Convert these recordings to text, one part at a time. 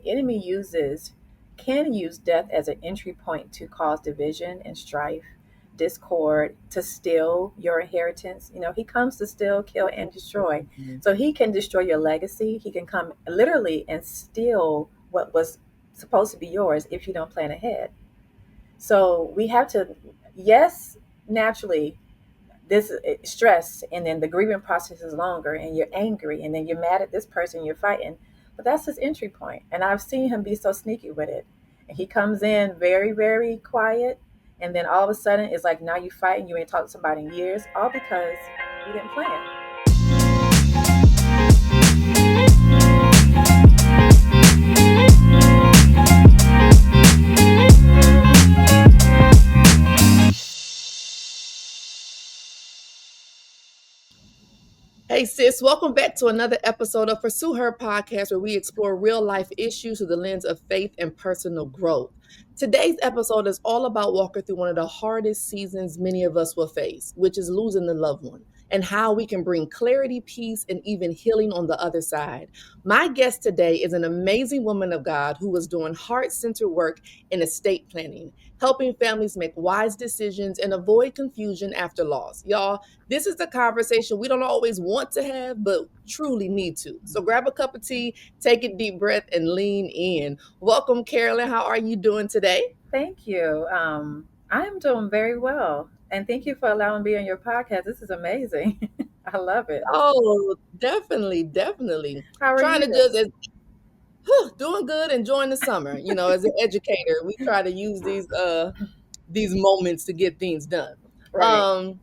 enemy can use death as an entry point to cause division and strife, discord, to steal your inheritance. He comes to steal, kill, and destroy. Mhm. So he can destroy your legacy. He can come literally and steal what was supposed to be yours if you don't plan ahead. So we have to, yes, naturally, this stress, and then the grieving process is longer, and you're angry, and then you're mad at this person, you're fighting. But that's his entry point. And I've seen him be so sneaky with it. And he comes in very, very quiet. And then all of a sudden, it's like now you fighting, you ain't talked to somebody in years, all because you didn't plan. Hey, sis, welcome back to another episode of Pursue Her podcast, where we explore real life issues through the lens of faith and personal growth. Today's episode is all about walking through one of the hardest seasons many of us will face, which is losing a loved one, and how we can bring clarity, peace, and even healing on the other side. My guest today is an amazing woman of God who is doing heart-centered work in estate planning, helping families make wise decisions and avoid confusion after loss. Y'all, this is the conversation we don't always want to have, but truly need to. So grab a cup of tea, take a deep breath, and lean in. Welcome, Carolyn. How are you doing today? Thank you. I am doing very well. And thank you for allowing me on your podcast. This is amazing. I love it. Oh, definitely, definitely. How are Trying you? to just doing good, enjoying the summer. As an educator, we try to use these moments to get things done. Right. Um,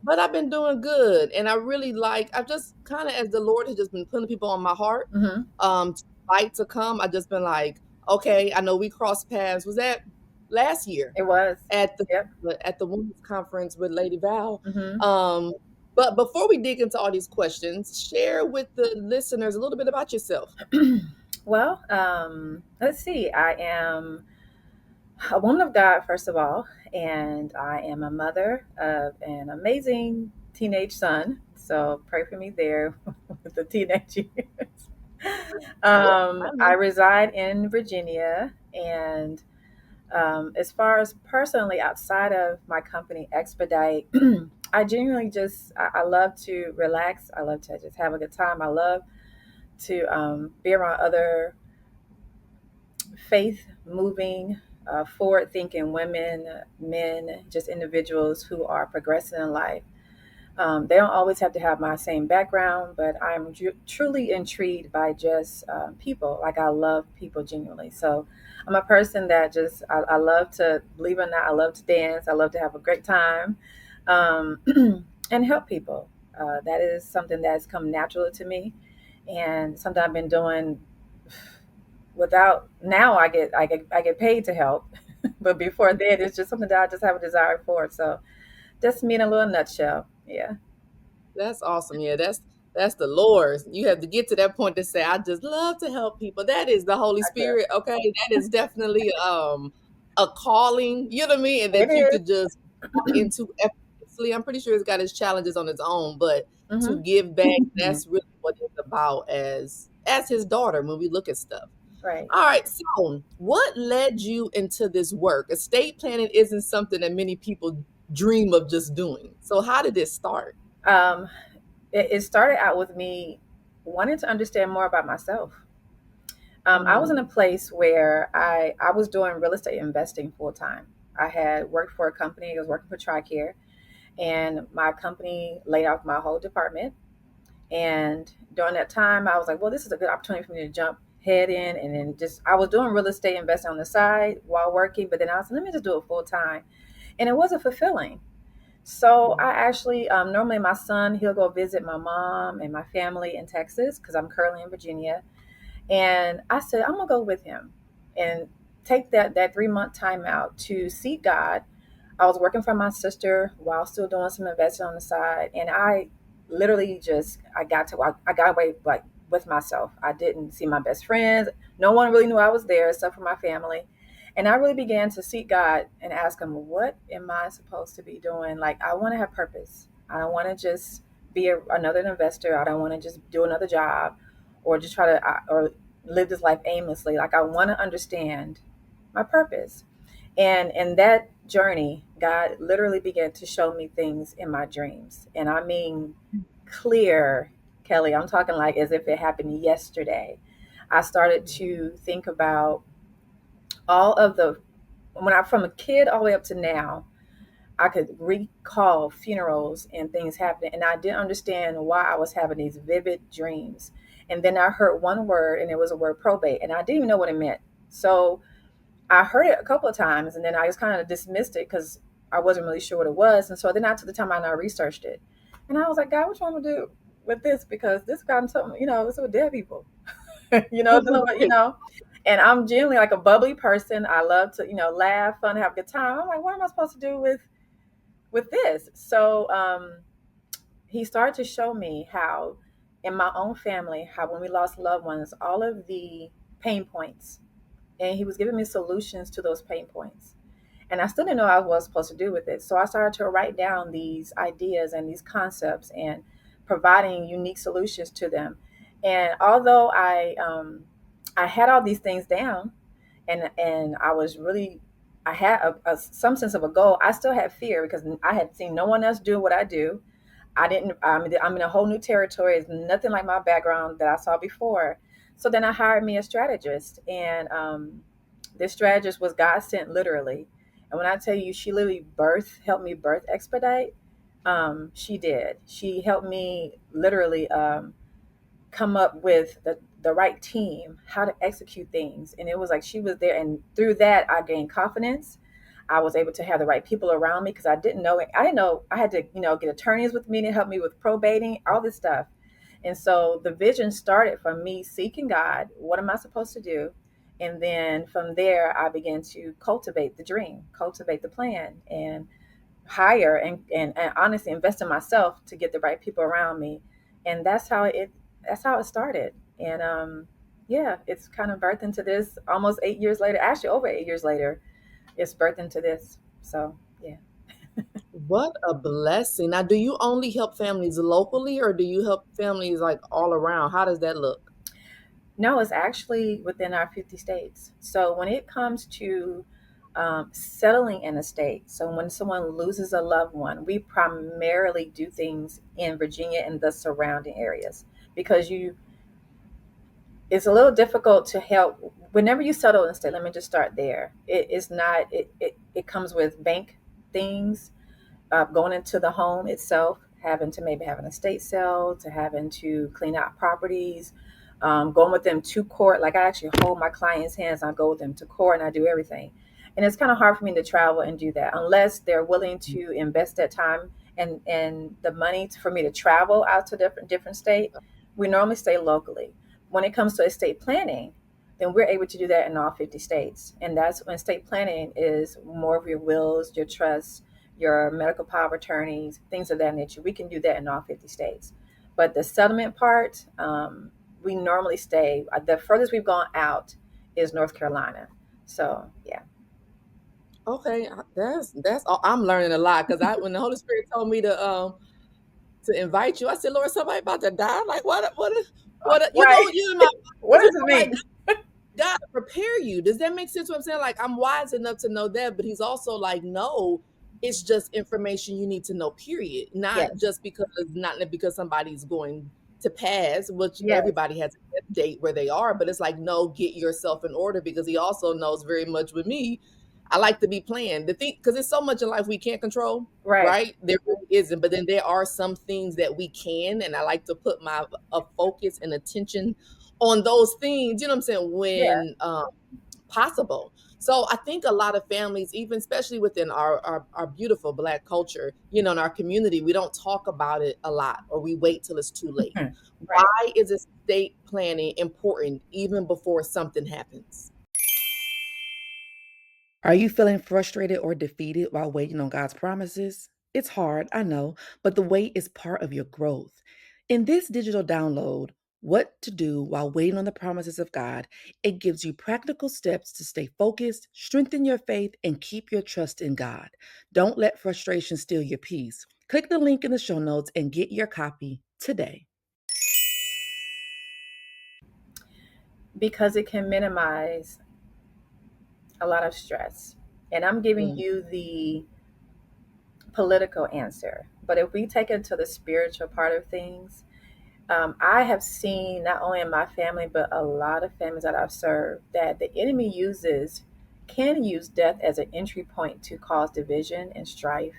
but I've been doing good, and I really I've just kind of, as the Lord has just been putting people on my heart, Mm-hmm. to fight to come. I just been like, okay, I know we crossed paths. Was that last year It was. at the Yep. at the women's conference with Lady Val? Mm-hmm. Um, but before we dig into all these questions, share with the listeners a little bit about yourself. Well, let's see. I am a woman of God, first of all, and I am a mother of an amazing teenage son. So pray for me there with the teenage years. Yep, I I know. reside in Virginia, and as far as personally, outside of my company, Expedite, I genuinely I love to relax. I love to just have a good time. I love to be around other faith moving, forward thinking women, men, just individuals who are progressing in life. They don't always have to have my same background, but I'm truly intrigued by just people. Like, I love people genuinely. So I'm a person that I love to, believe it or not, I love to dance. I love to have a great time, um, and help people. That is something that's come naturally to me, and something I've been doing without. Now I get paid to help, but before then it's just something that I just have a desire for. So that's me in a little nutshell. Yeah. That's awesome. Yeah, that's the Lord. You have to get to that point to say, I just love to help people. That is the Holy I do. Spirit. Okay. That is definitely a calling, you know what I mean? And It that you is. could just walk into effortlessly. I'm pretty sure it's got its challenges on its own, but to Hmm. give back, that's really what it's about as his daughter when we look at stuff. Right. All right. So what led you into this work? Estate planning isn't something that many people dream of just doing. So how did it start? um, it started out with me wanting to understand more about myself. I was in a Mm. place where I was doing real estate investing full time. I had worked for a company. I was working for TRICARE, and my company laid off my whole department. And during that time, I was like, well, this is a good opportunity for me to jump head in. And then I was doing real estate investing on the side while working, but then I was like, let me just do it full time. And it wasn't fulfilling. So I actually, normally my son, he'll go visit my mom and my family in Texas because I'm currently in Virginia. And I said, I'm going to go with him and take that 3 month time out to seek God. I was working for my sister while still doing some investing on the side, and I literally I got away like with myself. I didn't see my best friends. No one really knew I was there, except for my family. And I really began to seek God and ask him, what am I supposed to be doing? Like, I want to have purpose. I don't want to just be another investor. I don't want to just do another job or just try to, or live this life aimlessly. Like I want to understand my purpose. And in that journey, God literally began to show me things in my dreams. And I mean, clear, Kelly, I'm talking like as if it happened yesterday. I started to think about all of the, when I, from a kid all the way up to now, I could recall funerals and things happening. And I didn't understand why I was having these vivid dreams. And then I heard one word, and it was a word probate. And I didn't even know what it meant. So I heard it a couple of times, and then I just kind of dismissed it because I wasn't really sure what it was. And so then I took the time out and I researched it, and I was like, God, what you want me to do with this? Because this got something, it's with dead people, dealing with, And I'm generally like a bubbly person. I love to, laugh, fun, have a good time. I'm like, what am I supposed to do with this? So he started to show me how, in my own family, how when we lost loved ones, all of the pain points, and he was giving me solutions to those pain points. And I still didn't know what I was supposed to do with it. So I started to write down these ideas and these concepts and providing unique solutions to them. And although I had all these things down, and I was really, I had some sense of a goal, I still had fear because I had seen no one else do what I do. I didn't. I'm in a whole new territory. It's nothing like my background that I saw before. So then I hired me a strategist, and this strategist was God sent, literally. And when I tell you, she literally helped me birth expedite. She did. She helped me literally come up with the right team, how to execute things. And it was like she was there. And through that, I gained confidence. I was able to have the right people around me because I didn't know it. I didn't know I had to, get attorneys with me to help me with probating, all this stuff. And so the vision started from me seeking God. What am I supposed to do? And then from there, I began to cultivate the dream, cultivate the plan, and hire and honestly invest in myself to get the right people around me. And that's how it started. And yeah, it's kind of birthed into this almost 8 years later, actually over 8 years later, it's birthed into this. So yeah. What a blessing. Now, do you only help families locally or do you help families like all around? How does that look? No, it's actually within our 50 states. So when it comes to settling in a state, so when someone loses a loved one, we primarily do things in Virginia and the surrounding areas because it's a little difficult to help whenever you settle in a state. Let me just start there. It is not. It comes with bank things, going into the home itself, having to maybe have an estate sale, to having to clean out properties, going with them to court. Like I actually hold my clients' hands, I go with them to court, and I do everything. And it's kind of hard for me to travel and do that unless they're willing to invest that time and the money for me to travel out to different state. We normally stay locally. When it comes to estate planning, then we're able to do that in all 50 states. And that's when estate planning is more of your wills, your trusts, your medical power of attorneys, things of that nature. We can do that in all 50 states. But the settlement part, we normally stay, the furthest we've gone out is North Carolina. So, yeah. Okay, that's all. I'm learning a lot because I when the Holy Spirit told me to invite you, I said, Lord, somebody about to die. I'm like, Right. you in my What does it I'm like, mean? God prepare you. Does that make sense what I'm saying? Like, I'm wise enough to know that, but he's also like, no, it's just information you need to know, period. Yes. Not because somebody's going to pass, which Yes. everybody has a death date where they are, but it's like, no, get yourself in order because he also knows very much with me. I like to be planned. The thing, because there's so much in life we can't control, Right. right? There really isn't. But then there are some things that we can, and I like to put my focus and attention on those things, you know what I'm saying, Yeah. when possible. So I think a lot of families, even especially within our beautiful Black culture, in our community, we don't talk about it a lot or we wait till it's too late. Right. Why is estate planning important even before something happens? Are you feeling frustrated or defeated while waiting on God's promises? It's hard, I know, but the wait is part of your growth. In this digital download, What to Do While Waiting on the Promises of God, it gives you practical steps to stay focused, strengthen your faith, and keep your trust in God. Don't let frustration steal your peace. Click the link in the show notes and get your copy today. because it can minimize a lot of stress. And I'm giving Mm, you the political answer. But if we take it to the spiritual part of things, I have seen not only in my family, but a lot of families that I've served, that the enemy can use death as an entry point to cause division and strife,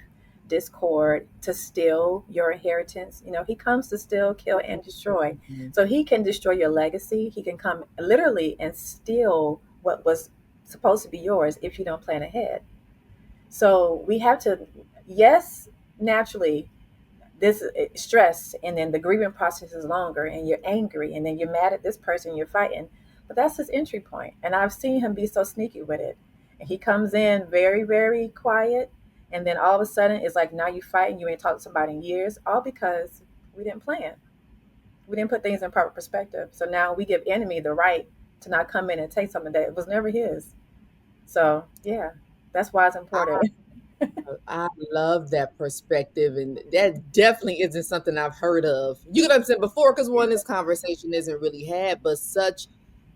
discord, to steal your inheritance. You know, he comes to steal, kill, and destroy. mhm. So he can destroy your legacy. He can come literally and steal what was supposed to be yours if you don't plan ahead. So we have to, yes, naturally, this stress, and then the grieving process is longer, and you're angry, and then you're mad at this person, you're fighting, but that's his entry point. And I've seen him be so sneaky with it, and he comes in very, very quiet, and then all of a sudden it's like now you fighting, you ain't talked to somebody in years, all because we didn't plan, we didn't put things in proper perspective. So now we give enemy the right to not come in and take something that was never his. So yeah, that's why it's important. I love that perspective, and that definitely isn't something I've heard of. You know what I'm saying before, because one, this conversation isn't really had, but such,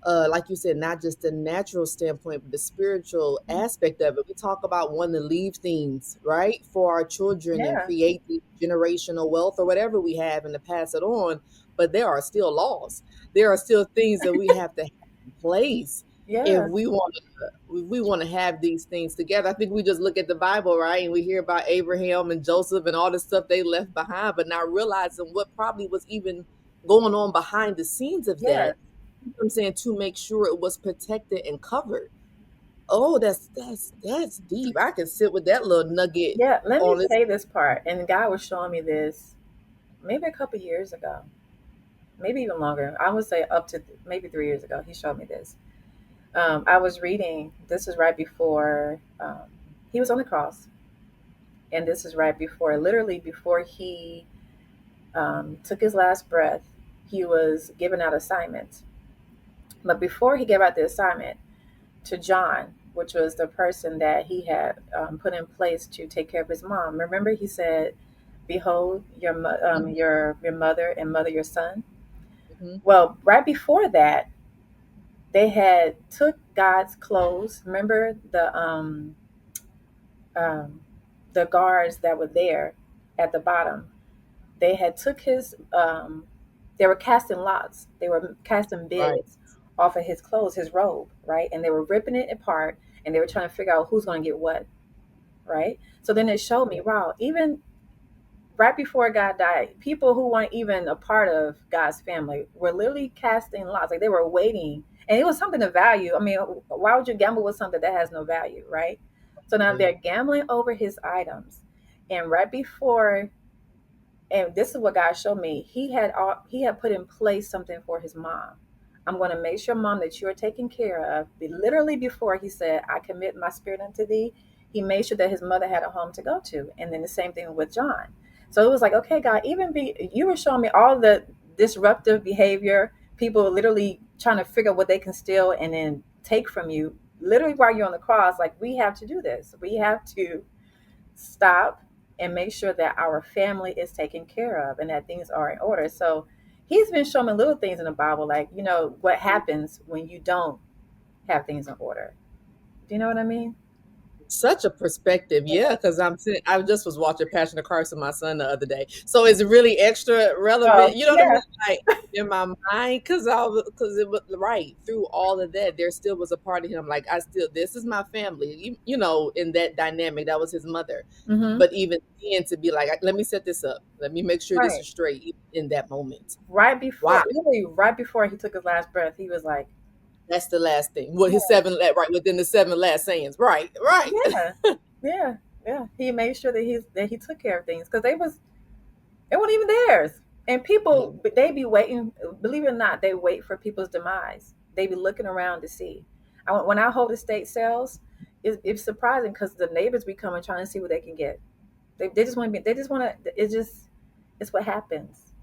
like you said, not just the natural standpoint, but the spiritual aspect of it. We talk about wanting to leave things right for our children and Yeah, create the generational wealth or whatever we have, and to pass it on. But there are still laws. There are still things that we have to have in place if yeah, we want to have these things together. I think we just look at the Bible, right? And we hear about Abraham and Joseph and all the stuff they left behind, but not realizing what probably was even going on behind the scenes of yeah, that. You know what I'm saying, to make sure it was protected and covered. Oh, that's deep. I can sit with that little nugget yeah. Let me on this. say this part, and the guy was showing me this maybe a couple years ago, maybe even longer. I would say up to maybe 3 years ago. He showed me this. I was reading. This is right before he was on the cross, and this is right before, literally before he took his last breath. He was giving out assignments, but before he gave out the assignment to John, which was the person that he had put in place to take care of his mom. Remember, he said, "Behold, your mother, and mother your son." Mhm. Well, right before that, they had took God's clothes. Remember um, the guards that were there at the bottom. They had took his. They were casting lots. They were casting Right. bids off of his clothes, his robe, right? And they were ripping it apart, and they were trying to figure out who's going to get what, right? So then it showed me, wow, even right before God died, people who weren't even a part of God's family were literally casting lots. Like they were waiting, and it was something of value. I mean, why would you gamble with something that has no value, right? So now they're Right. gambling over his items, and right before, and this is what God showed me. He had put in place something for his mom. I'm going to make sure, mom, that you are taken care of. Literally before he said, "I commit my spirit unto thee," he made sure that his mother had a home to go to. And then the same thing with John. So it was like, okay, God, you were showing me all the disruptive behavior, people literally trying to figure out what they can steal and then take from you, literally while you're on the cross. Like, we have to do this. We have to stop and make sure that our family is taken care of and that things are in order. So he's been showing me little things in the Bible, like, what happens when you don't have things in order. Do you know what I mean? Such a perspective, yeah. Because I just was watching Passion of Christ with my son the other day, so it's really extra relevant. Oh, You know what I mean? yeah. Like in my mind, because it was right through all of that. There still was a part of him, like I still, this is my family. In that dynamic, that was his mother. Mm-hmm. But even then, to be like, let me set this up. Let me make sure this Right. is straight even in that moment. Right before, Wow, literally right before he took his last breath, he was like, that's the last thing. Well, his seven, right within the seven last sayings. Right, right. yeah, yeah, yeah. He made sure that he took care of things because it wasn't even theirs. And people, they be waiting. Believe it or not, they wait for people's demise. They be looking around to see. When our whole estate sells, it's surprising because the neighbors be coming trying to see what they can get. They just want to be. They just want to. It's what happens.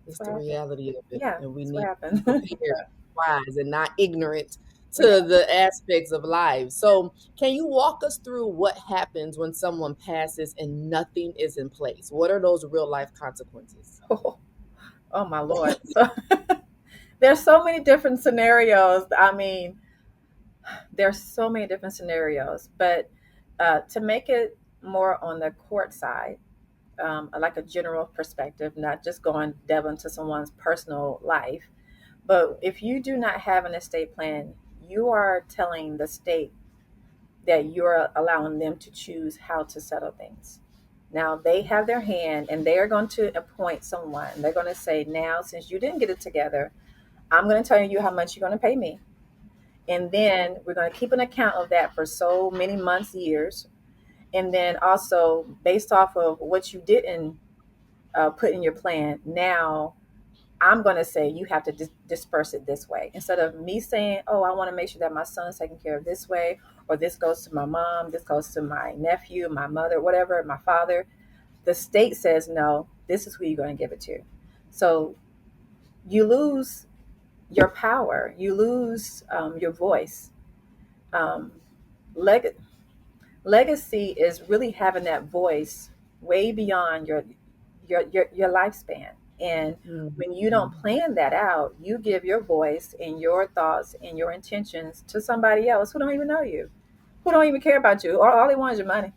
It's It's what the happens. reality of it, Yeah, and we it's what need to happens. be prepared, wise, and not ignorant Yeah. to the aspects of life. So, can you walk us through what happens when someone passes and nothing is in place? What are those real life consequences? Oh, oh my Lord. So there's so many different scenarios. I mean, there's so many different scenarios, but to make it more on the court side, like a general perspective, not just going delve into someone's personal life. But if you do not have an estate plan, you are telling the state that you're allowing them to choose how to settle things. Now they have their hand and they are going to appoint someone. They're going to say, now, since you didn't get it together, I'm going to tell you how much you're going to pay me. And then we're going to keep an account of that for so many months, years. And then also, based off of what you didn't put in your plan, now I'm going to say you have to disperse it this way. Instead of me saying, oh, I want to make sure that my son's taken care of this way, or this goes to my mom, this goes to my nephew, my mother, whatever, my father. The state says, no, this is who you're going to give it to. So you lose your power, you lose your voice. Um, leg- Legacy is really having that voice way beyond your lifespan. And when you don't Mhm. plan that out, you give your voice and your thoughts and your intentions to somebody else who don't even know you, who don't even care about you, or all they want is your money.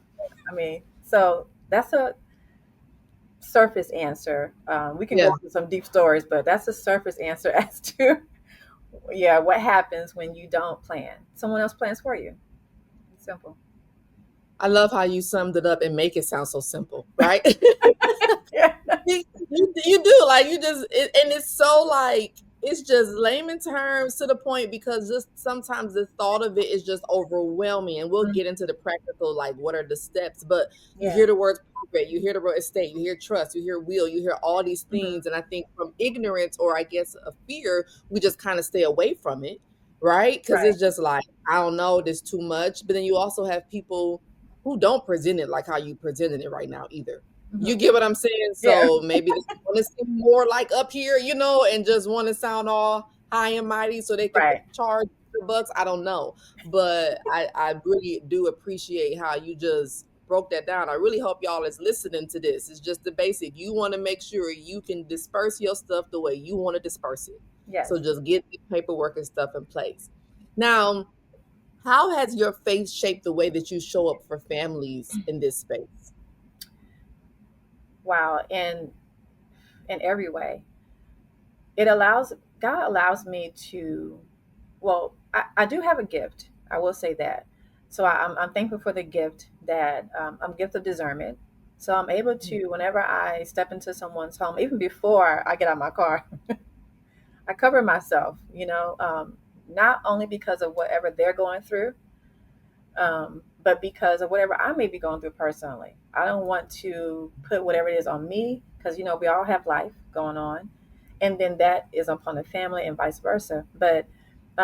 I mean, so that's a surface answer. We can go Yeah. into some deep stories, but that's a surface answer as to, yeah, what happens when you don't plan. Someone else plans for you. Simple. I love how you summed it up and make it sound so simple, right? Yeah. You do like you just and it's so like it's just layman terms to the point because just sometimes the thought of it is just overwhelming and we'll Mm, get into the practical like what are the steps but you yeah. hear the words probate, you hear the word estate, you hear trust, you hear will, you hear all these Mhm. things and I think from ignorance or I guess a fear we just kind of stay away from it, right? Because Right. it's just like I don't know, this too much, but then you also have people who don't present it like how you presented it right now either. You Mhm. get what I'm saying? Yeah. So maybe they want to seem more like up here, and just want to sound all high and mighty so they can Right. charge the bucks. I don't know. But I really do appreciate how you just broke that down. I really hope y'all is listening to this. It's just the basic. You want to make sure you can disperse your stuff the way you want to disperse it. Yes. So just get the paperwork and stuff in place. Now, how has your faith shaped the way that you show up for families in this space? Wow. In every way, it allows God allows me to. Well, I do have a gift. I will say that. So I'm thankful for the gift that I'm gift of discernment. So I'm able to, whenever I step into someone's home, even before I get out of my car, I cover myself. Not only because of whatever they're going through, but because of whatever I may be going through personally. I don't want to put whatever it is on me because, we all have life going on. And then that is upon the family and vice versa. But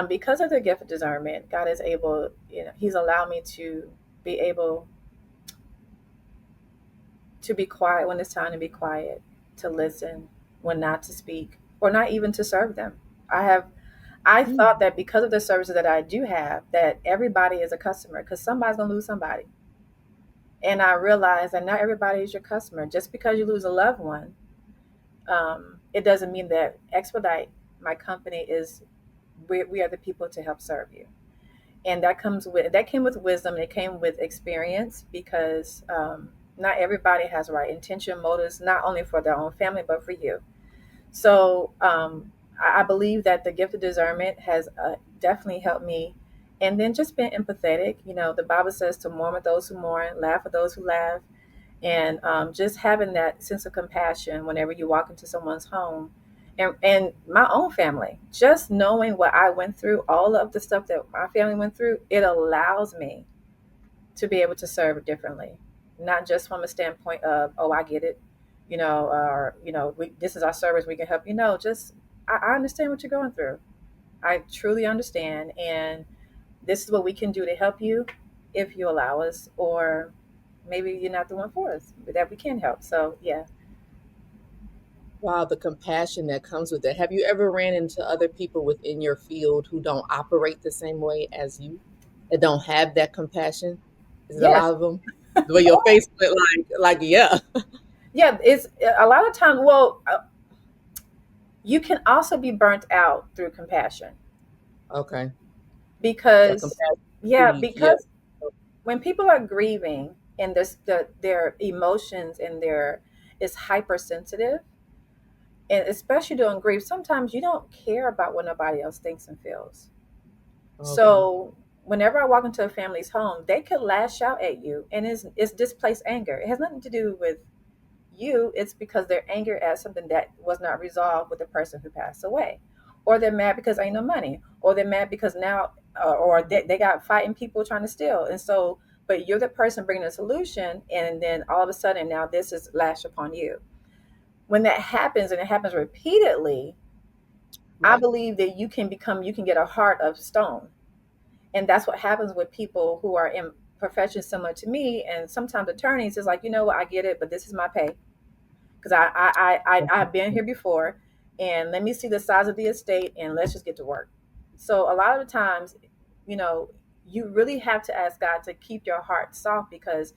because of the gift of discernment, God is able, He's allowed me to be able to be quiet when it's time to be quiet, to listen when not to speak, or not even to serve them. I thought Mm. that because of the services that I do have, that everybody is a customer because somebody's gonna lose somebody. And I realized that not everybody is your customer. Just because you lose a loved one, it doesn't mean that Expedite, my company, is we are the people to help serve you. And that came with wisdom. And it came with experience because not everybody has the right intention, motives, not only for their own family but for you. So I believe that the gift of discernment has definitely helped me. And then just being empathetic. The Bible says to mourn with those who mourn, laugh with those who laugh, and just having that sense of compassion whenever you walk into someone's home. And my own family, just knowing what I went through, all of the stuff that my family went through, it allows me to be able to serve differently, not just from a standpoint of, oh, I get it, or this is our service, we can help you. No, just I understand what you're going through. I truly understand, and this is what we can do to help you if you allow us, or maybe you're not the one for us, but that we can help. So yeah. Wow, the compassion that comes with it. Have you ever ran into other people within your field who don't operate the same way as you, that don't have that compassion? Is it a Yes. lot of them? The way your face went yeah. Yeah, it's a lot of times. Well, You can also be burnt out through compassion Okay. That because, compassion yeah, fatigue. Yeah. because when people are grieving and their emotions and their is hypersensitive, and especially during grief, sometimes you don't care about what nobody else thinks and feels. Okay. So whenever I walk into a family's home, they could lash out at you, and it's displaced anger. It has nothing to do with you. It's because they're angry at something that was not resolved with the person who passed away, or they're mad because ain't no money, or they're mad because now, or they got fighting people trying to steal, and so. But you're the person bringing a solution, and then all of a sudden now this is lashed upon you. When that happens and it happens repeatedly, I Right. believe that you can get a heart of stone. And that's what happens with people who are in professions similar to me. And sometimes attorneys is like, you know what, I get it, but this is my pay. Because I've been here before, and let me see the size of the estate and let's just get to work. So a lot of the times, you know, you really have to ask God to keep your heart soft, because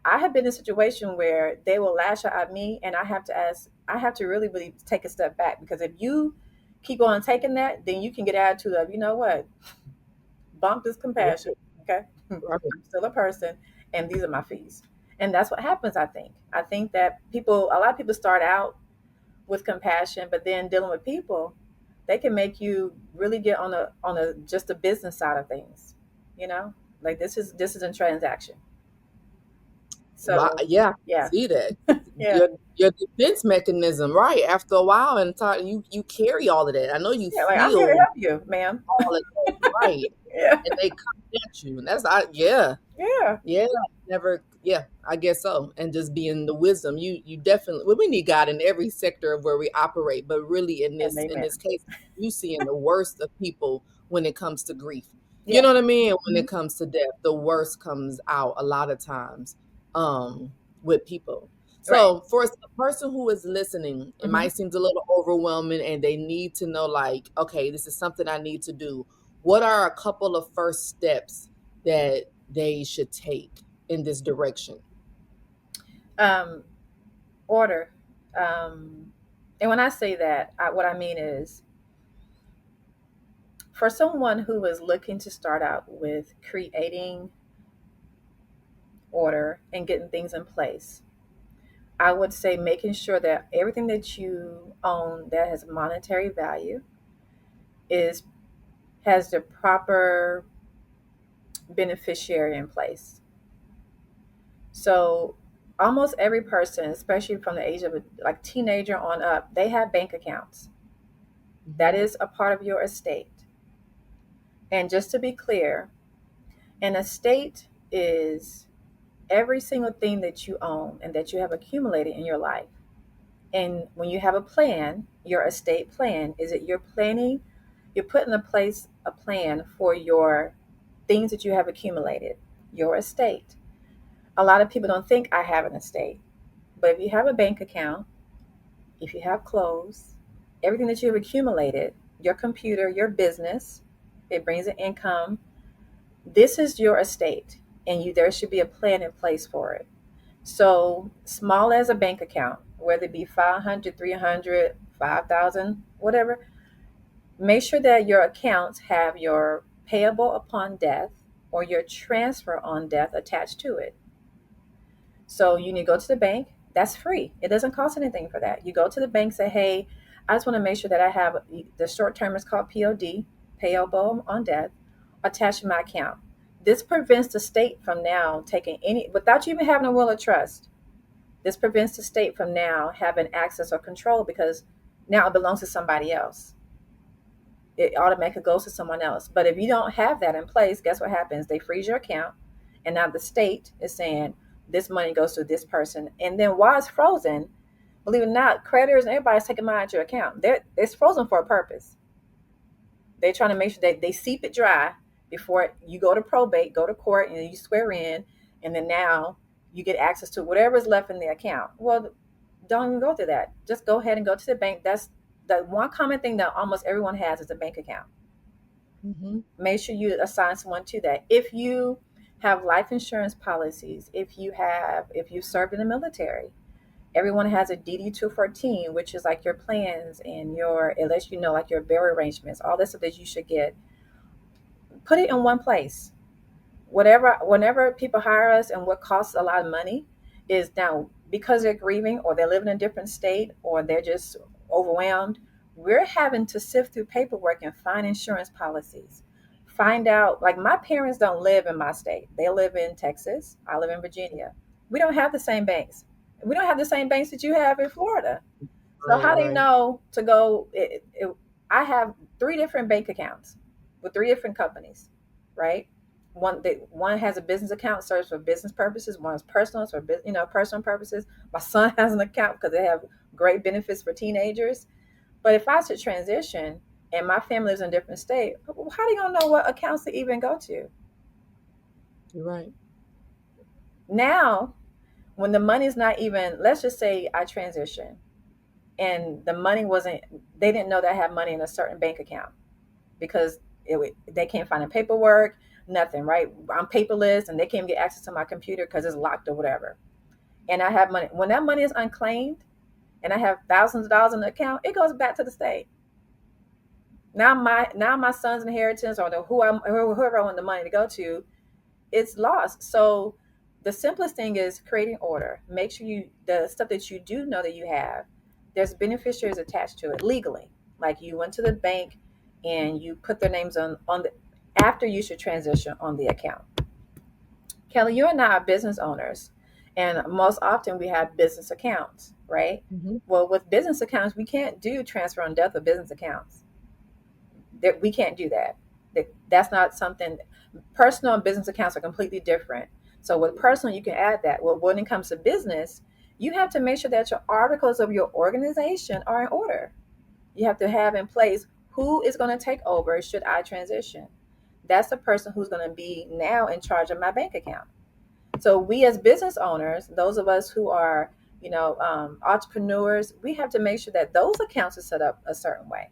I have been in a situation where they will lash out at me, and I have to really, really take a step back, because if you keep on taking that, then you can get attitude of, you know what, bump this compassion. Right. Okay. I'm Right. still a person, and these are my fees. And that's what happens, I think. I think that a lot of people start out with compassion, but then dealing with people, they can make you really get on a just the business side of things, you know? Like this is a transaction. Wow. So Yeah. I yeah. see that. Yeah. Your defense mechanism, right? After a while, and you carry all of that. I know you Yeah, like I'm here to feel help you, ma'am. all of that, right? Yeah. And they come at you, and yeah. Yeah. Yeah, never. Yeah, I guess so. And just being the wisdom, you definitely. Well, we need God in every sector of where we operate, but really And in this amen. case, you seeing the worst of people when it comes to grief. You Yeah. know what I mean? When Hmm. it comes to death, the worst comes out a lot of times um, with people. Right. So for a person who is listening, it Hmm. might seem a little overwhelming, and they need to know, like, okay, this is something I need to do. What are a couple of first steps that they should take in this direction? Um, order. And when I say that, what I mean is, for someone who is looking to start out with creating order and getting things in place, I would say making sure that everything that you own that has monetary value is has the proper beneficiary in place. So almost every person, especially from the age of like teenager on up, they have bank accounts. That Mhm. is a part of your estate. And just to be clear, an estate is every single thing that you own and that you have accumulated in your life. And when you have a plan, your estate plan, is it you're planning, you're putting in place a plan for your things that you have accumulated, your estate. A lot of people don't think I have an estate, but if you have a bank account, if you have clothes, everything that you've accumulated, your computer, your business, it brings an income. This is your estate, and you there should be a plan in place for it. So small as a bank account, whether it be 500, 300, 5,000, whatever, make sure that your accounts have your payable upon death or your transfer on death attached to it. So you need to go to the bank. That's free. It doesn't cost anything for that. You go to the bank, say, hey, I just want to make sure that I have the short term is called POD, payable on death, attached to my account. This prevents the state from now taking any, without you even having a will of trust. This prevents the state from now having access or control, because now it belongs to somebody else. It automatically goes to someone else. But if you don't have that in place, guess what happens? They freeze your account, and now the state is saying this money goes to this person. And then while it's frozen, believe it or not, creditors and everybody's taking money out of your account. It's frozen for a purpose. They're trying to make sure that they seep it dry before you go to probate, go to court, and you swear in, and then now you get access to whatever is left in the account. Well, don't even go through that. Just go ahead and go to the bank. That's the one common thing that almost everyone has is a bank account. Mhm. Make sure you assign someone to that. If you have life insurance policies, if you served in the military, Everyone has a DD 214, which is like your plans and your, it lets you know like your bill arrangements, all this stuff that you should get. Put it in one place. Whenever people hire us, and what costs a lot of money is now because they're grieving or they live in a different state or they're just overwhelmed, we're having to sift through paperwork and find insurance policies, find out, like, my parents don't live in my state, they live in Texas, I live in Virginia. We don't have the same banks, we don't have the same banks that you have in Florida. So Right, how do you right. know to go? I have three different bank accounts with three different companies, right? One has a business account, serves for business purposes. One is personal, for personal purposes. My son has an account because they have great benefits for teenagers. But if I should transition and my family is in a different state, how do you gonna know what accounts to even go to? You're right. Now, when the money's not even, let's just say I transition and the money wasn't, they didn't know that I had money in a certain bank account because they can't find the paperwork, nothing, right? I'm paperless and they can't get access to my computer because it's locked or whatever. And I have money. When that money is unclaimed and I have thousands of dollars in the account, it goes back to the state. Now my son's inheritance or whoever I want the money to go to, it's lost. So the simplest thing is creating order. Make sure the stuff that you do know that you have, there's beneficiaries attached to it legally. Like you went to the bank and you put their names on the after you should transition on the account. Kelly, you and I are business owners, and most often we have business accounts, right? Hmm. Well, with business accounts, we can't do transfer on death of business accounts. That we can't do that. That's not something. Personal and business accounts are completely different. So with personal, you can add that. Well, when it comes to business, you have to make sure that your articles of your organization are in order. You have to have in place who is going to take over should I transition. That's the person who's going to be now in charge of my bank account. So we as business owners, those of us who are, entrepreneurs, we have to make sure that those accounts are set up a certain way,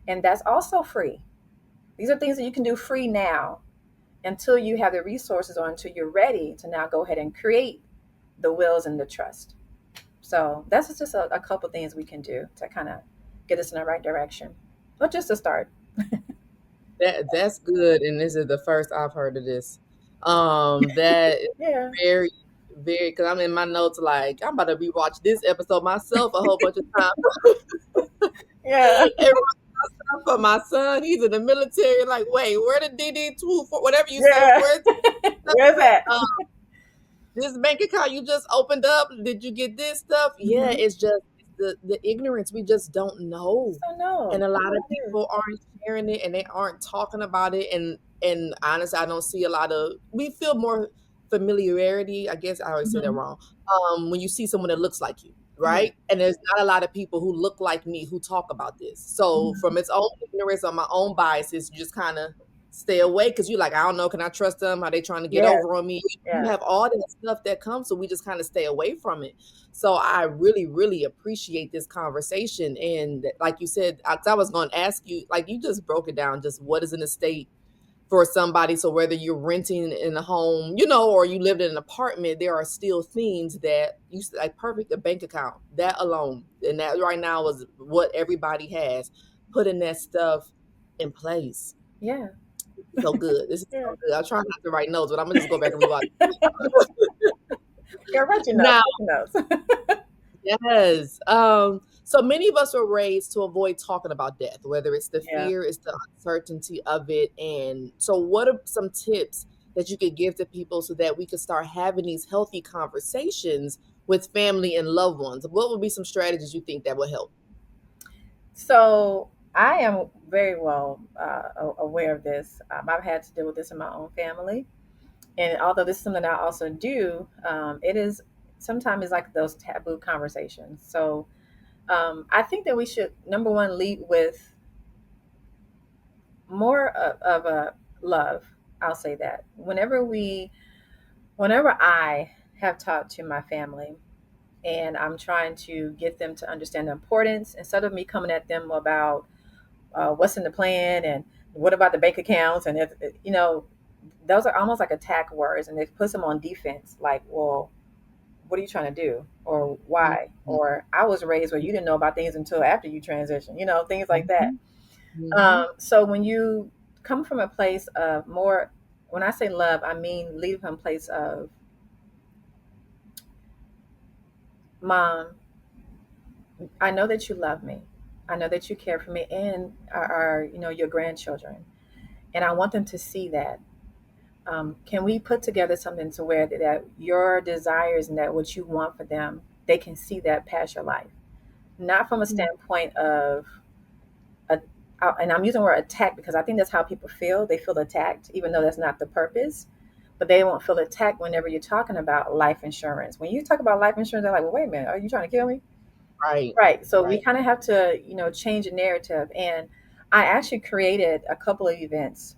and that's also free. These are things that you can do free now until you have the resources or until you're ready to now go ahead and create the wills and the trust. So that's just a couple things we can do to kind of get us in the right direction, or just to start. That's good, and this is the first I've heard of this. That is Yeah, very, very, because I'm in my notes like I'm about to rewatch this episode myself a whole bunch of times. yeah, And for my son, he's in the military. Like, wait, where the DD two for whatever you said? yeah. Where's Where's that? this bank account you just opened up? Did you get this stuff? Yeah, Mm-hmm. it's just the ignorance. We just don't know, So no, and a lot that's of what it is. people aren't sharing it, and they aren't talking about it. And honestly, I don't see a lot of. We feel more familiarity. I guess I always say that Mm-hmm. wrong. When you see someone that looks like you, Yeah. right? And there's not a lot of people who look like me who talk about this. So Mm-hmm. from its own ignorance or my own biases, you just kind of stay away because you're like, I don't know, can I trust them? Are they trying to get Yeah. over on me? You Yeah. have all that stuff that comes, so we just kind of stay away from it. So I really, really appreciate this conversation. And like you said, I was going to ask you, like you just broke it down, just what is an estate for somebody. So whether you're renting in a home, or you lived in an apartment, there are still things that you like perfect a bank account, that alone. And that right now is what everybody has, putting that stuff in place. Yeah. So good. This is Yeah. so good. I'll try not to write notes, but I'm gonna just go back and rewatch. Yeah. Write your notes. Now, Write your notes. yes. So many of us were raised to avoid talking about death, whether it's the Yeah. fear, it's the uncertainty of it. And so what are some tips that you could give to people so that we could start having these healthy conversations with family and loved ones? What would be some strategies you think that would help? So I am very well aware of this. I've had to deal with this in my own family, and although this is something I also do, it is sometimes it's like those taboo conversations. So I think that we should, number one, lead with more of a love. I'll say that whenever I have talked to my family and I'm trying to get them to understand the importance, instead of me coming at them about what's in the plan and what about the bank accounts, and if those are almost like attack words, and it puts them on defense. Like, well, what are you trying to do, or why? Or I was raised where you didn't know about things until after you transition, things like that. Mhm. Mhm. So when you come from a place of more, when I say love, I mean lead from a place of, Mom, I know that you love me. I know that you care for me and your grandchildren, and I want them to see that. Can we put together something to where that your desires and that what you want for them, they can see that past your life, not from a Mhm. standpoint of a, and I'm using the word attack because I think that's how people feel. They feel attacked, even though that's not the purpose. But they won't feel attacked whenever you're talking about life insurance. When you talk about life insurance, they're like, "Well, wait a minute, are you trying to kill me?" Right. Right. So we Right. kind of have to, change the narrative. And I actually created a couple of events.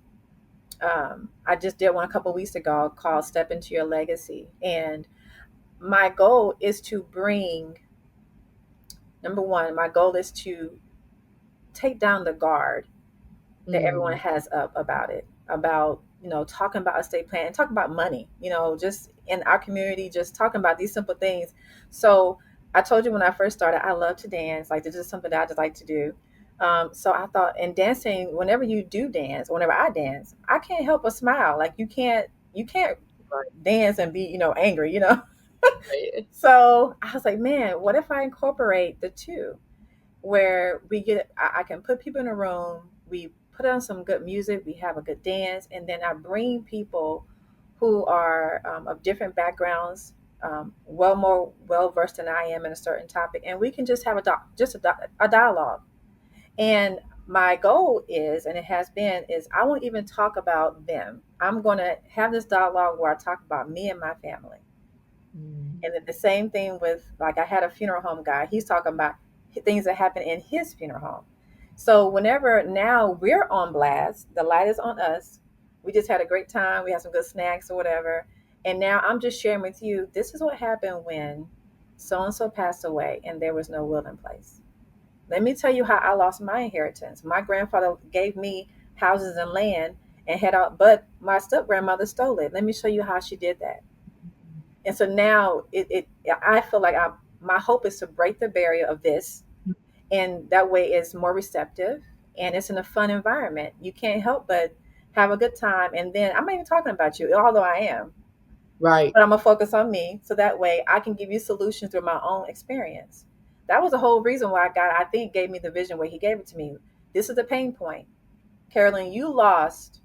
I just did one a couple of weeks ago called "Step Into Your Legacy," and my goal is to bring. Number one, my goal is to take down the guard that everyone Mm. has up about it, about talking about estate plan and talking about money, just in our community, just talking about these simple things. So I told you when I first started, I love to dance. Like, this is something that I just like to do. So I thought, and dancing, whenever you do dance, whenever I dance, I can't help but smile. Like, you can't Right. dance and be angry. Right. So I was like, man, what if I incorporate the two, where I can put people in a room, we put on some good music, we have a good dance, and then I bring people who are of different backgrounds, more well versed than I am in a certain topic, and we can just have a dialogue. And my goal is, and it has been, is I won't even talk about them. I'm going to have this dialogue where I talk about me and my family. Mm. And then the same thing with, like, I had a funeral home guy. He's talking about things that happen in his funeral home. So whenever now we're on blast, the light is on us. We just had a great time. We had some good snacks or whatever. And now I'm just sharing with you, this is what happened when so and so passed away and there was no will in place. Let me tell you how I lost my inheritance. My grandfather gave me houses and land and had out, but my step grandmother stole it. Let me show you how she did that. And so now I feel like my hope is to break the barrier of this, and that way it's more receptive and it's in a fun environment. You can't help but have a good time. And then I'm not even talking about you, although I am, Right. but I'm gonna focus on me so that way I can give you solutions through my own experience. That was the whole reason why God, I think, gave me the vision where He gave it to me. This is the pain point. Carolyn, you lost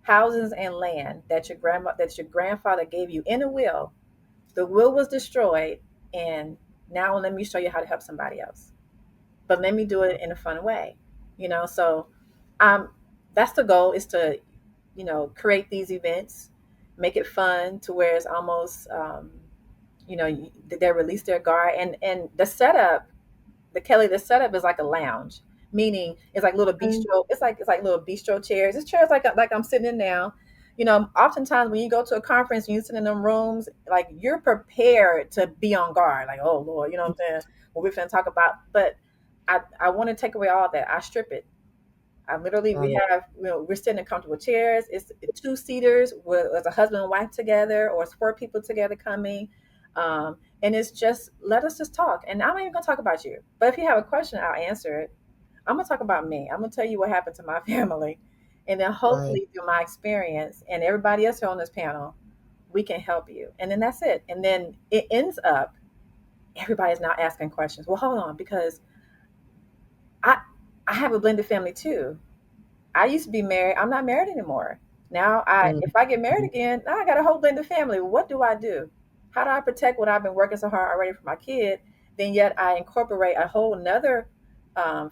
houses and land that your grandfather gave you in a will. The will was destroyed, and now let me show you how to help somebody else. But let me do it in a fun way, So, um, that's the goal, is to, create these events, make it fun to where it's almost, they release their guard, and the setup is like a lounge, meaning it's like little Mm. bistro. It's like little bistro chairs. It's chairs like I'm sitting in now. Oftentimes when you go to a conference and you sit in them rooms, like, you're prepared to be on guard. Like, oh Lord, you know what I'm saying? What we're finna talk about. But I want to take away all that. I strip it. I literally, Got we it. have, we're sitting in comfortable chairs. It's two seaters with it's a husband and wife together, or it's four people together coming. And it's just, let us just talk. And I'm not even gonna talk about you. But if you have a question, I'll answer it. I'm gonna talk about me. I'm gonna tell you what happened to my family. And then Right. hopefully through my experience and everybody else here on this panel, we can help you. And then that's it. And then it ends up, everybody's now asking questions. Well, hold on, because I I have a blended family too. I used to be married. I'm not married anymore. Now, Mm. if I get married again, now I got a whole blended family. What do I do? How do I protect what I've been working so hard already for my kid? Then yet I incorporate a whole nother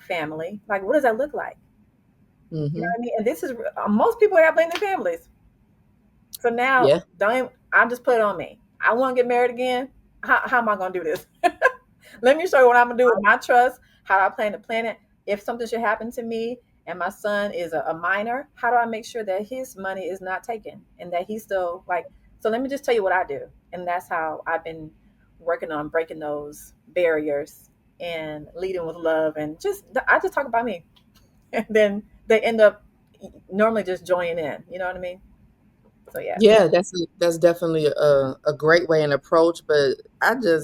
family. Like, what does that look like? You know Mm-hmm. what I mean? And this is, most people have blended families. So now, Yeah. don't I just put it on me? I want to get married again. How am I going to do this? Let me show you what I'm gonna do with my trust. How do I plan to plan it? If something should happen to me and my son is a minor, how do I make sure that his money is not taken and that he's still like? So let me just tell you what I do, and that's how I've been working on breaking those barriers and leading with love, and just I just talk about me, and then they end up normally just joining in. You know what I mean? So yeah. Yeah, that's definitely a great way and approach. But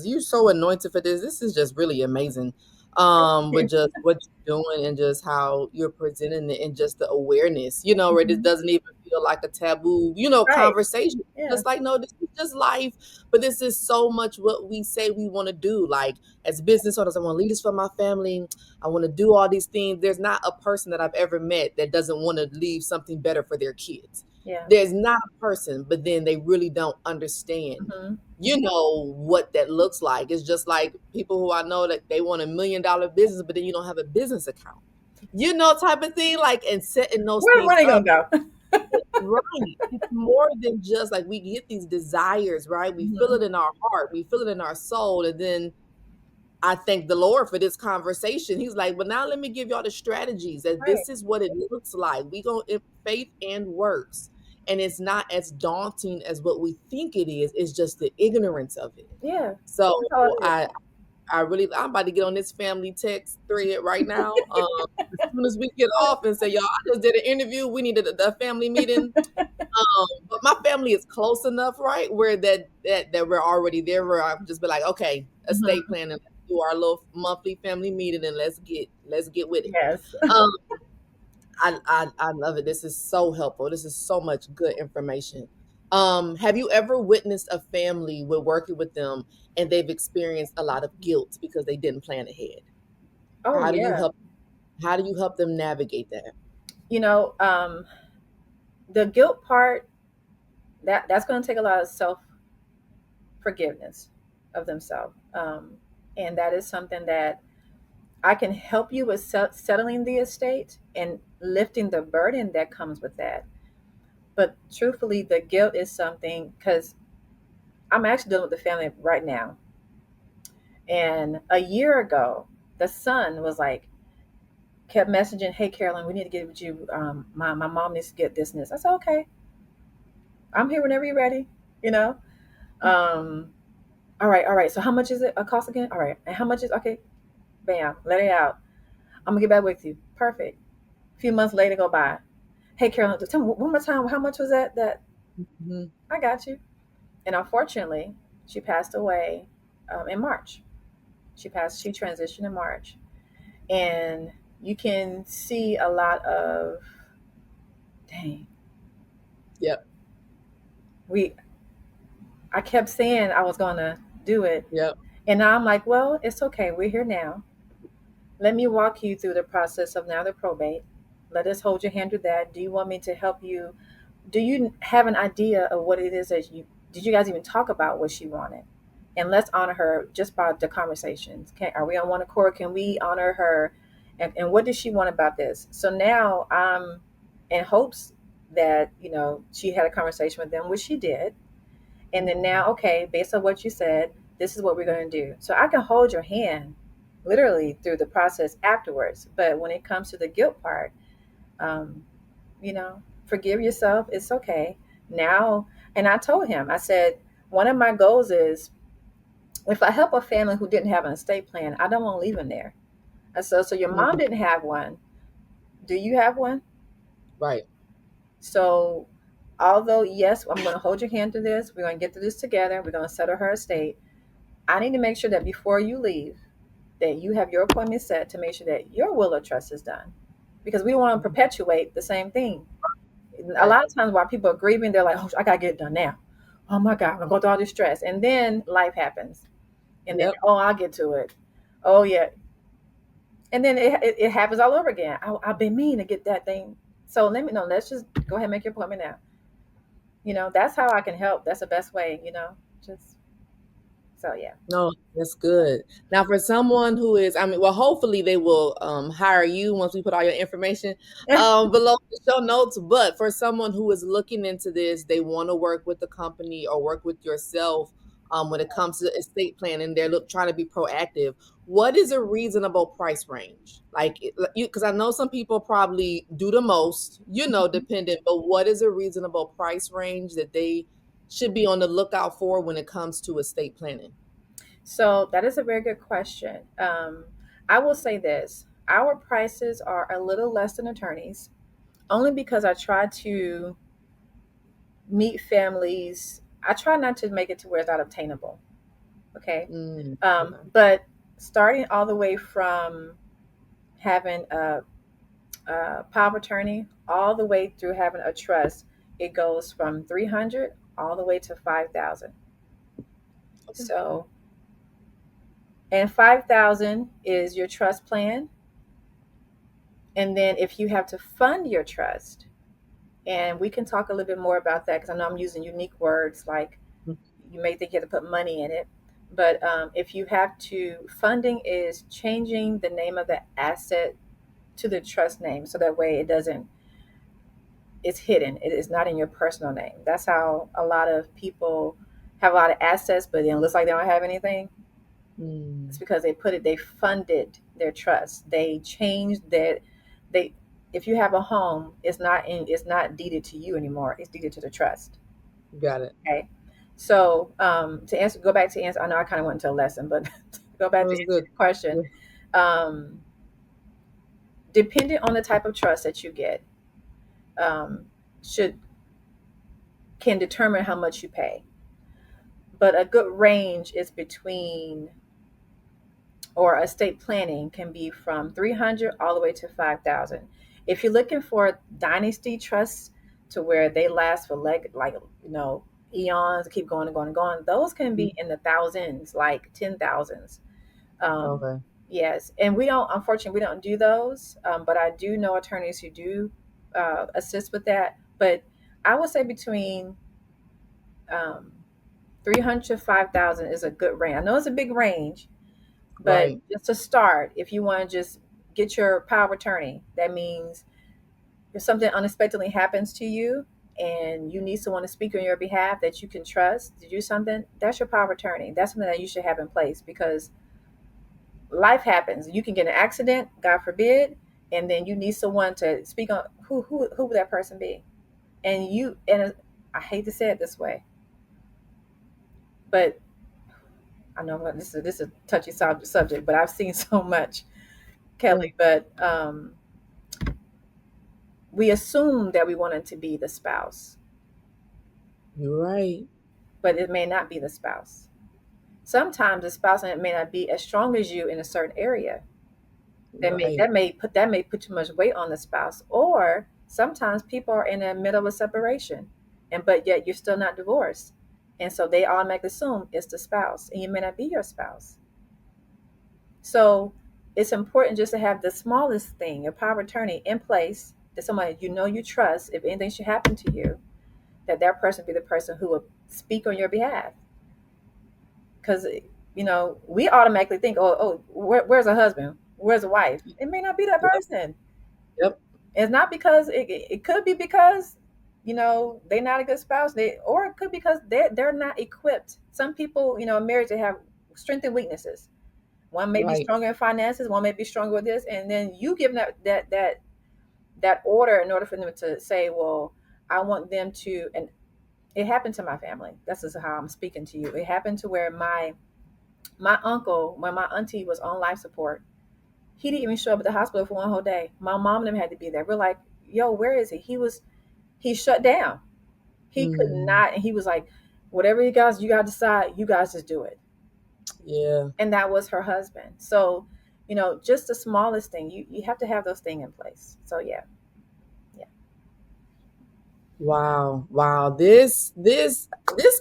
you're so anointed for this. This is just really amazing. With just what you're doing and just how you're presenting it and just the awareness, where this Mhm. doesn't even feel like a taboo, Right. conversation. Yeah. Just like, no, this is just life. But this is so much what we say we want to do. Like as business owners, I want to lead this for my family. I want to do all these things. There's not a person that I've ever met that doesn't want to leave something better for their kids. Yeah. There's not a person, but then they really don't understand, Hmm. what that looks like. It's just like people who I know that they want $1 million business, but then you don't have a business account, type of thing. Like, and setting those Where things money gonna up. go? Right. It's more than just like we get these desires, right? We feel Hmm. it in our heart, we feel it in our soul, and then I thank the Lord for this conversation. He's like, but now let me give y'all the strategies that Right. this is what it looks like. We go in faith and works. And it's not as daunting as what we think it is. It's just the ignorance of it. Yeah. So That's all it is. I'm about to get on this family text thread right now. As soon as we get off and say, y'all, I just did an interview. We needed a family meeting. But my family is close enough, right? Where that we're already there. Where I've just be like, okay, estate Hmm. planning. Let's do our little monthly family meeting and let's get with it. Yes. Um, I love it. This is so helpful. This is so much good information. Have you ever witnessed a family with working with them and they've experienced a lot of guilt because they didn't plan ahead? Oh How do you yeah. help? How do you help them navigate that? You know, the guilt part, that's going to take a lot of self forgiveness of themselves, and that is something that I can help you with settling the estate and lifting the burden that comes with that. But truthfully, the guilt is something because I'm actually dealing with the family right now. And a year ago, the son was like, kept messaging, "Hey, Carolyn, we need to get with you. My mom needs to get this and this." I said, "Okay, I'm here whenever you're ready." You know, um, all right, all right. So how much is it? A cost again? All right, and how much is okay? Bam, let it out. I'm gonna get back with you. Perfect. A few months later, go by. Hey, Carolyn, tell me one more time. How much was that? That Mhm. I got you. And unfortunately, she passed away in March. She transitioned in March. And you can see a lot of, dang, Yep. we, I kept saying I was going to do it. Yep. And now I'm like, well, it's okay. We're here now. Let me walk you through the process of now the probate. Let us hold your hand through that. Do you want me to help you? Do you have an idea of what it is that did you guys even talk about what she wanted? And let's honor her just by the conversations. Are we on one accord? Can we honor her? And what does she want about this? So now I'm in hopes that, she had a conversation with them, which she did. And then now, okay, based on what you said, this is what we're going to do. So I can hold your hand literally through the process afterwards. But when it comes to the guilt part, um, forgive yourself. It's okay. Now, and I told him, I said, one of my goals is if I help a family who didn't have an estate plan, I don't want to leave them there. I said, so your mom Mhm. didn't have one. Do you have one? Right. So, although, yes, I'm going to hold your hand through this, we're going to get through this together, we're going to settle her estate. I need to make sure that before you leave, that you have your appointment set to make sure that your will of trust is done. Because we don't want to Mhm. perpetuate the same thing. A Right. lot of times while people are grieving, they're like, oh, I got to get it done now. Oh my God, I'm going to go through all this stress. And then life happens. And then, Yep. oh, I'll get to it. Oh, yeah. And then it happens all over again. I've been meaning to get that thing. So let me know. Let's just go ahead and make your appointment now. That's how I can help. That's the best way, just so yeah. No, that's good. Now, for someone who is, I mean, well, hopefully they will hire you once we put all your information below the show notes. But for someone who is looking into this, they want to work with the company or work with yourself when it comes to estate planning. They're trying to be proactive. What is a reasonable price range? Like, you, because I know some people probably do the most, dependent. But what is a reasonable price range that they should be on the lookout for when it comes to estate planning? So that is a very good question. I will say this: our prices are a little less than attorneys, only because I try to meet families. I try not to make it to where it's not obtainable. Okay. Okay. But starting all the way from having a power of attorney all the way through having a trust, it goes from 300 all the way to 5,000. Okay. So, and 5,000 is your trust plan. And then if you have to fund your trust, and we can talk a little bit more about that because I know I'm using unique words like you may think you have to put money in it. But if you have to, funding is changing the name of the asset to the trust name so that way it doesn't, it's hidden. It is not in your personal name. That's how a lot of people have a lot of assets, but then it looks like they don't have anything. It's Mm, because they funded their trust. They changed that. They, if you have a home, it's not deeded to you anymore. It's deeded to the trust. got it. Okay. So to answer, go back to answer. I know I kind of went into a lesson, but to go That back to was answer good. your question. Yeah. Um, Depending on the type of trust that you get, um, should can determine how much you pay. But a good range is between, or estate planning can be from 300 all the way to 5,000. If you're looking for dynasty trusts to where they last for like eons, keep going and going and going, those can be in the thousands, like 10,000s. Um, Okay. yes, and we don't, unfortunately, we don't do those. But I do know attorneys who do assist with that. But I would say between um, 300 to 5,000 is a good range. I know it's a big range, but Right. just to start, if you want to just get your power of attorney, that means if something unexpectedly happens to you and you need someone to speak on your behalf that you can trust to do something, that's your power of attorney. That's something that you should have in place because life happens. You can get an accident, God forbid, and then you need someone to speak on who would that person be? And I hate to say it this way, but I know this is a touchy subject, but I've seen so much, Yeah. Kelly. But we assume that we want it to be the spouse, You're right. but it may not be the spouse. Sometimes the spouse may not be as strong as you in a certain area. Right. That may put too much weight on the spouse. Or sometimes people are in the middle of a separation, and but yet you're still not divorced, and so they automatically assume it's the spouse, and you may not be your spouse. So it's important just to have the smallest thing, your power of attorney, in place that somebody you know you trust. If anything should happen to you, that person be the person who will speak on your behalf. Because we automatically think, where's a husband? Where's a wife? It may not be that Yep. person. Yep. It's not because it could be because they're not a good spouse. Or it could be because they're not equipped. Some people, in marriage, they have strengths and weaknesses. One may be Right. stronger in finances, one may be stronger with this, and then you give them that order in order for them to say, well, I want them to. And it happened to my family. This is how I'm speaking to you. It happened to where my uncle, when my auntie was on life support, he didn't even show up at the hospital for one whole day. My mom and them had to be there. We're like, yo, where is he? He shut down. He could Mm, not, and he was like, whatever you guys decide, you guys just do it. yeah. And that was her husband. So, just the smallest thing, you have to have those things in place. So yeah, yeah, Wow, wow. This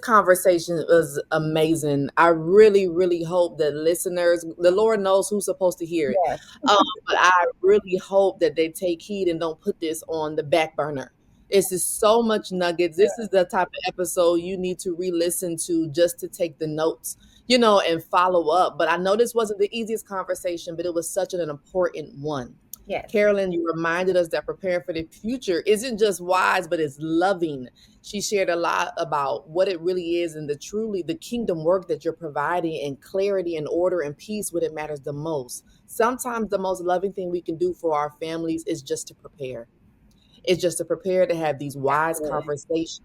conversation was amazing. I really, really hope that listeners, the Lord knows who's supposed to hear it. yes, Um, but I really hope that they take heed and don't put this on the back burner. It's just so much nuggets. This is the type of episode you need to re-listen to just to take the notes, and follow up. But I know this wasn't the easiest conversation, but it was such an important one. yes, Carolyn, you reminded us that preparing for the future isn't just wise, but it's loving. She shared a lot about what it really is and the kingdom work that you're providing and clarity and order and peace when it matters the most. Sometimes the most loving thing we can do for our families is just to prepare. It's just to prepare to have these wise absolutely, conversations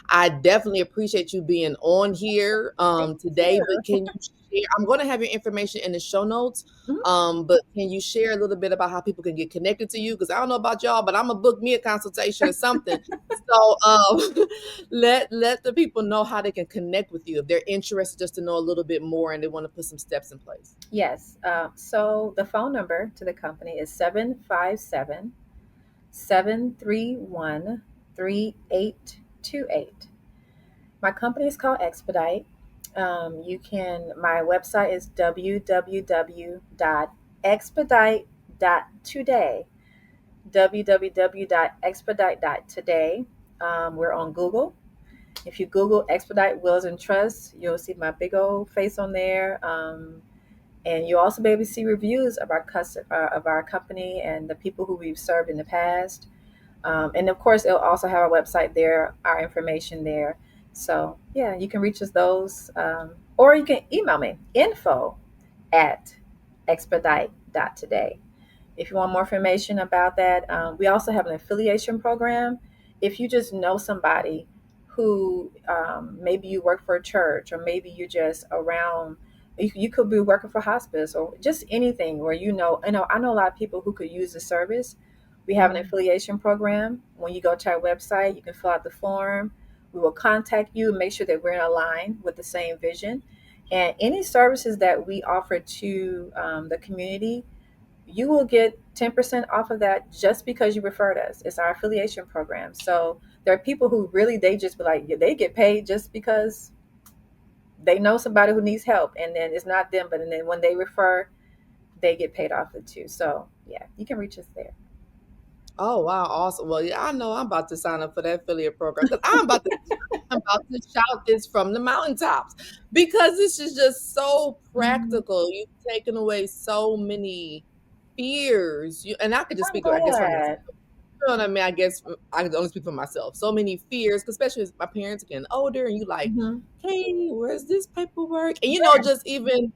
I definitely appreciate you being on here Thank today. But you. can you share? I'm going to have your information in the show notes. Mhm. But can you share a little bit about how people can get connected to you? Because I don't know about y'all, but I'm gonna book me a consultation or something. So let the people know how they can connect with you if they're interested, just to know a little bit more and they want to put some steps in place. Yes. So the phone number to the company is 757-731-3828. My company is called Expedite. My website is www.expedite.today. www.expedite.today. We're on Google. If you Google Expedite Wills and Trust, you'll see my big old face on there. And you'll also be able to see reviews of of our company and the people who we've served in the past. And of course, it'll also have our website there, our information there. So yeah, you can reach us those, or you can email me info at expedite.today. If you want more information about that, we also have an affiliation program. If you just know somebody who maybe you work for a church, or maybe you're just around, you could be working for hospice or just anything where I know a lot of people who could use the service. We have an Mhm. affiliation program. When you go to our website, you can fill out the form. We will contact you and make sure that we're in line with the same vision. And any services that we offer to the community, you will get 10% off of that just because you referred us. It's our affiliation program. So there are people who really, they just be like, yeah, they get paid just because they know somebody who needs help. And then it's not them, but and then when they refer, they get paid off it too. So yeah, you can reach us there. Oh wow, awesome. Well, yeah, I know I'm about to sign up for that affiliate program because I'm about to shout this from the mountaintops because this is just so Mhm. practical. You've taken away so many fears. And I could just I'm speak, I guess, for myself. glad. You know what I mean? I guess I can only speak for myself. So many fears, especially as my parents are getting older, and you like, Hmm. hey, where's this paperwork? And Yeah, just even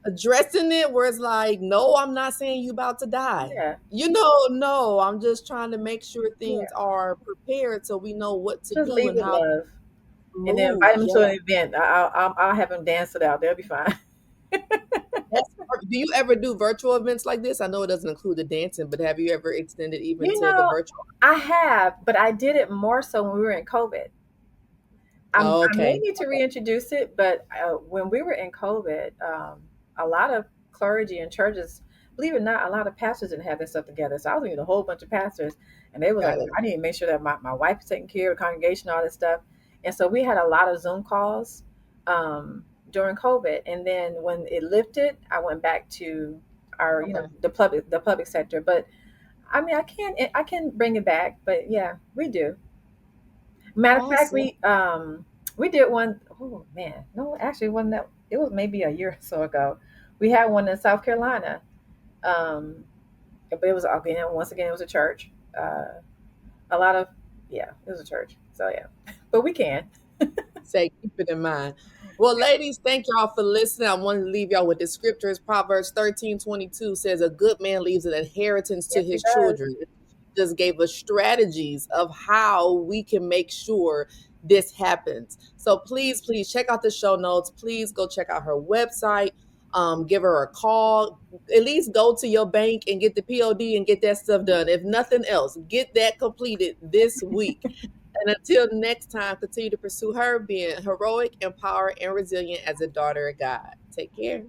addressing it where it's like, no, I'm not saying you about to die. yeah, No, I'm just trying to make sure things yeah. are prepared so we know what to Just do lead and with how to love, and then move. invite them to Yeah. an event. I'll have them dance it out. They'll be fine. That's perfect. Do you ever do virtual events like this? I know it doesn't include the dancing, but have you ever extended even You to the know, virtual? I have, but I did it more so when we were in COVID. Oh, I may okay. need to reintroduce it, but when we were in COVID, a lot of clergy and churches, believe it or not, a lot of pastors didn't have their stuff together. So I was meeting a whole bunch of pastors, and they was like, Got well, it. I need to make sure that my wife is taking care of the congregation, all this stuff. And so we had a lot of Zoom calls during COVID. And then when it lifted, I went back to our, Okay. the public sector. But I mean, I can bring it back, but yeah, we do. Matter of fact, Awesome. we did one. Oh man, no, actually, one that it was maybe a year or so ago. We had one in South Carolina. Um, but it was again, once again, it was a church. A lot of yeah, it was a church. So yeah, but we can. Say, keep it in mind. Well, ladies, thank y'all for listening. I wanted to leave y'all with the scriptures. Proverbs 13:22 says, a good man leaves an inheritance to Yes, he his does. children. Just gave us strategies of how we can make sure this happens. So please check out the show notes. Please go check out her website. Give her a call. At least go to your bank and get the POD and get that stuff done. If nothing else, get that completed this week. And until next time, continue to pursue her being heroic, empowered, and resilient as a daughter of God. Take care.